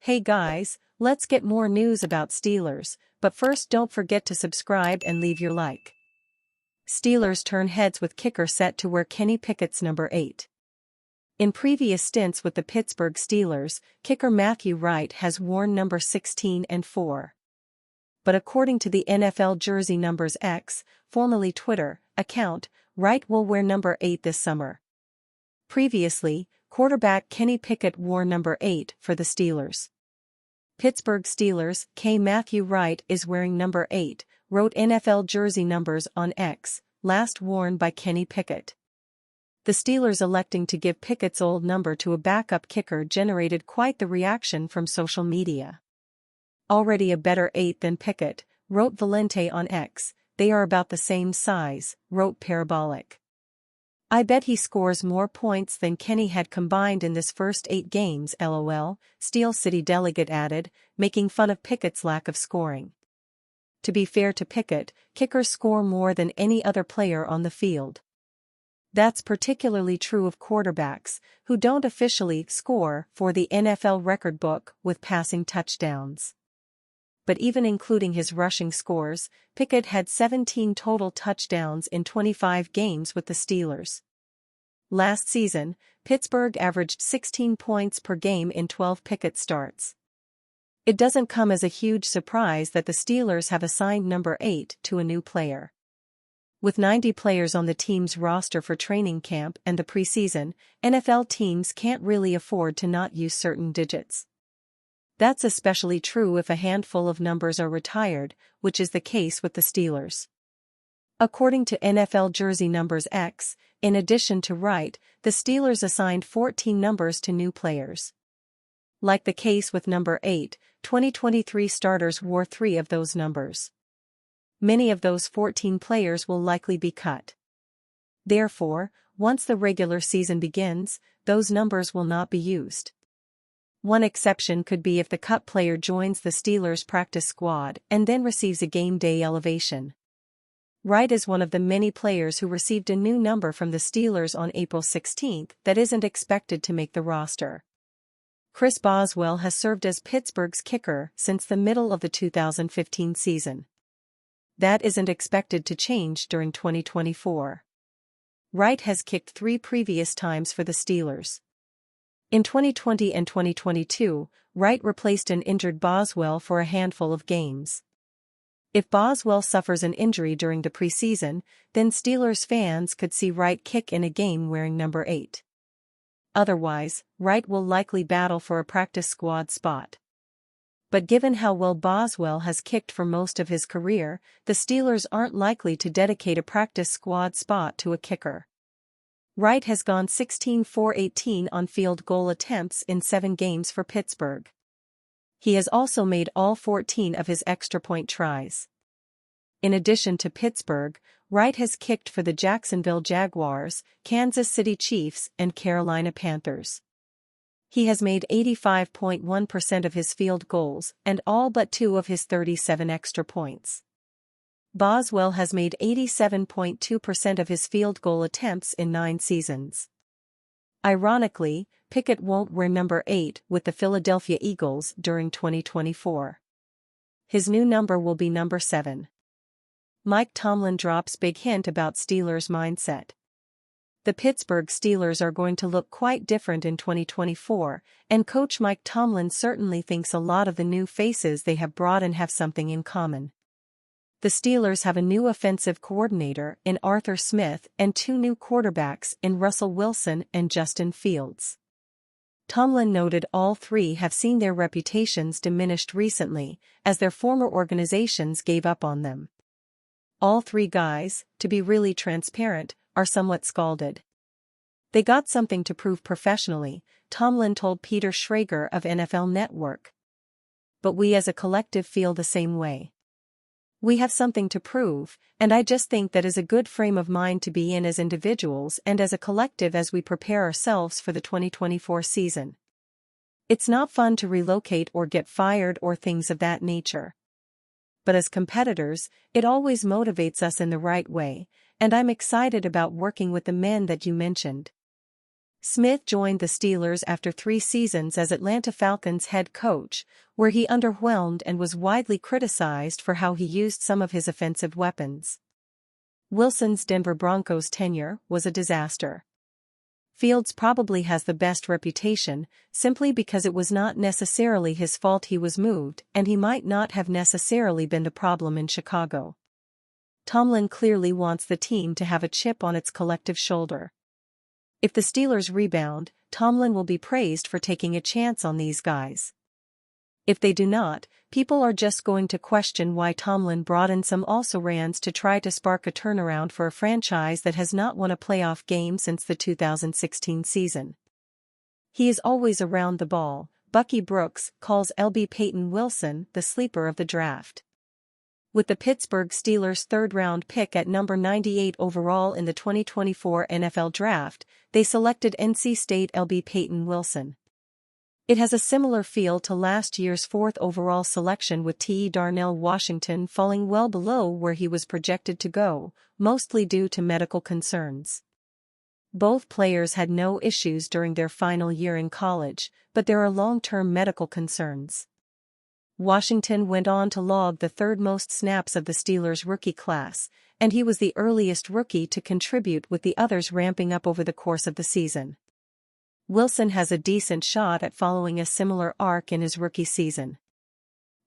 Hey guys, let's get more news about Steelers, but first don't forget to subscribe and leave your like. Steelers turn heads with kicker set to wear Kenny Pickett's number 8. In previous stints with the Pittsburgh Steelers, kicker Matthew Wright has worn number 16 and 4. But according to the NFL Jersey Numbers X, formerly Twitter, account, Wright will wear number 8 this summer. Previously, quarterback Kenny Pickett wore number 8 for the Steelers. Pittsburgh Steelers, Matthew Wright is wearing number 8, wrote NFL Jersey Numbers on X, last worn by Kenny Pickett. The Steelers electing to give Pickett's old number to a backup kicker generated quite the reaction from social media. Already a better 8 than Pickett, wrote Valente on X, they are about the same size, wrote Parabolic. I bet he scores more points than Kenny had combined in this first 8 games lol, Steel City delegate added, making fun of Pickett's lack of scoring. To be fair to Pickett, kickers score more than any other player on the field. That's particularly true of quarterbacks, who don't officially score for the NFL record book with passing touchdowns. But even including his rushing scores, Pickett had 17 total touchdowns in 25 games with the Steelers. Last season, Pittsburgh averaged 16 points per game in 12 Pickett starts. It doesn't come as a huge surprise that the Steelers have assigned number 8 to a new player. With 90 players on the team's roster for training camp and the preseason, NFL teams can't really afford to not use certain digits. That's especially true if a handful of numbers are retired, which is the case with the Steelers. According to NFL Jersey Numbers X, in addition to Wright, the Steelers assigned 14 numbers to new players. Like the case with number 8, 2023 starters wore 3 of those numbers. Many of those 14 players will likely be cut. Therefore, once the regular season begins, those numbers will not be used. One exception could be if the cut player joins the Steelers' practice squad and then receives a game day elevation. Wright is one of the many players who received a new number from the Steelers on April 16 that isn't expected to make the roster. Chris Boswell has served as Pittsburgh's kicker since the middle of the 2015 season. That isn't expected to change during 2024. Wright has kicked 3 previous times for the Steelers. In 2020 and 2022, Wright replaced an injured Boswell for a handful of games. If Boswell suffers an injury during the preseason, then Steelers fans could see Wright kick in a game wearing number 8. Otherwise, Wright will likely battle for a practice squad spot. But given how well Boswell has kicked for most of his career, the Steelers aren't likely to dedicate a practice squad spot to a kicker. Wright has gone 16-for-18 on field goal attempts in 7 games for Pittsburgh. He has also made all 14 of his extra point tries. In addition to Pittsburgh, Wright has kicked for the Jacksonville Jaguars, Kansas City Chiefs, and Carolina Panthers. He has made 85.1% of his field goals and all but 2 of his 37 extra points. Boswell has made 87.2% of his field goal attempts in 9 seasons. Ironically, Pickett won't wear number 8 with the Philadelphia Eagles during 2024. His new number will be number 7. Mike Tomlin drops big hint about Steelers mindset. The Pittsburgh Steelers are going to look quite different in 2024, and coach Mike Tomlin certainly thinks a lot of the new faces they have brought in have something in common. The Steelers have a new offensive coordinator in Arthur Smith and 2 new quarterbacks in Russell Wilson and Justin Fields. Tomlin noted all 3 have seen their reputations diminished recently, as their former organizations gave up on them. All 3 guys, to be really transparent, are somewhat scalded. They got something to prove professionally, Tomlin told Peter Schrager of NFL Network. But we as a collective feel the same way. We have something to prove, and I just think that is a good frame of mind to be in as individuals and as a collective as we prepare ourselves for the 2024 season. It's not fun to relocate or get fired or things of that nature. But as competitors, it always motivates us in the right way, and I'm excited about working with the men that you mentioned. Smith joined the Steelers after 3 seasons as Atlanta Falcons head coach, where he underwhelmed and was widely criticized for how he used some of his offensive weapons. Wilson's Denver Broncos tenure was a disaster. Fields probably has the best reputation, simply because it was not necessarily his fault he was moved, and he might not have necessarily been the problem in Chicago. Tomlin clearly wants the team to have a chip on its collective shoulder. If the Steelers rebound, Tomlin will be praised for taking a chance on these guys. If they do not, people are just going to question why Tomlin brought in some also-rans to try to spark a turnaround for a franchise that has not won a playoff game since the 2016 season. He is always around the ball. Bucky Brooks calls LB Peyton Wilson the sleeper of the draft. With the Pittsburgh Steelers' third-round pick at number 98 overall in the 2024 NFL Draft, they selected NC State LB Peyton Wilson. It has a similar feel to last year's 4th overall selection, with T. Darnell Washington falling well below where he was projected to go, mostly due to medical concerns. Both players had no issues during their final year in college, but there are long-term medical concerns. Washington went on to log the third most snaps of the Steelers' rookie class, and he was the earliest rookie to contribute, with the others ramping up over the course of the season. Wilson has a decent shot at following a similar arc in his rookie season.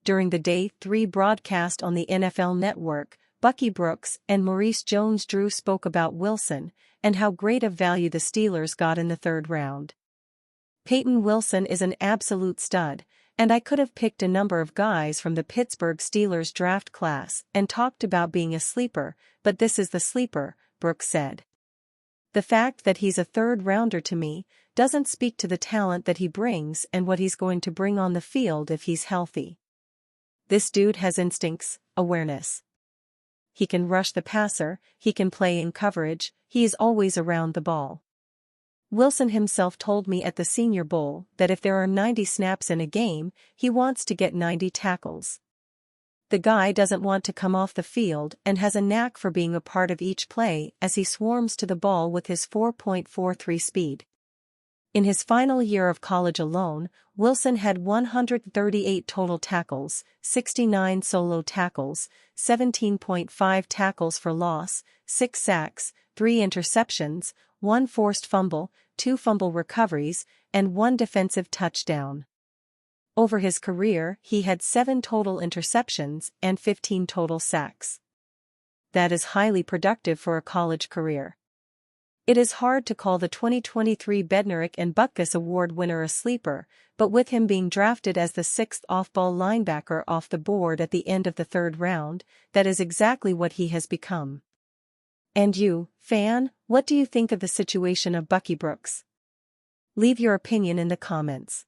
During the Day 3 broadcast on the NFL Network, Bucky Brooks and Maurice Jones-Drew spoke about Wilson and how great of value the Steelers got in the 3rd round. Peyton Wilson is an absolute stud, and I could have picked a number of guys from the Pittsburgh Steelers draft class and talked about being a sleeper, but this is the sleeper, Brooks said. The fact that he's a 3rd rounder to me doesn't speak to the talent that he brings and what he's going to bring on the field if he's healthy. This dude has instincts, awareness. He can rush the passer, he can play in coverage, he is always around the ball. Wilson himself told me at the Senior Bowl that if there are 90 snaps in a game, he wants to get 90 tackles. The guy doesn't want to come off the field and has a knack for being a part of each play as he swarms to the ball with his 4.43 speed. In his final year of college alone, Wilson had 138 total tackles, 69 solo tackles, 17.5 tackles for loss, 6 sacks, 3 interceptions, 1 forced fumble, 2 fumble recoveries, and 1 defensive touchdown. Over his career, he had 7 total interceptions and 15 total sacks. That is highly productive for a college career. It is hard to call the 2023 Bednarik and Butkus Award winner a sleeper, but with him being drafted as the 6th off-ball linebacker off the board at the end of the 3rd round, that is exactly what he has become. And you, fan, what do you think of the situation of Bucky Brooks? Leave your opinion in the comments.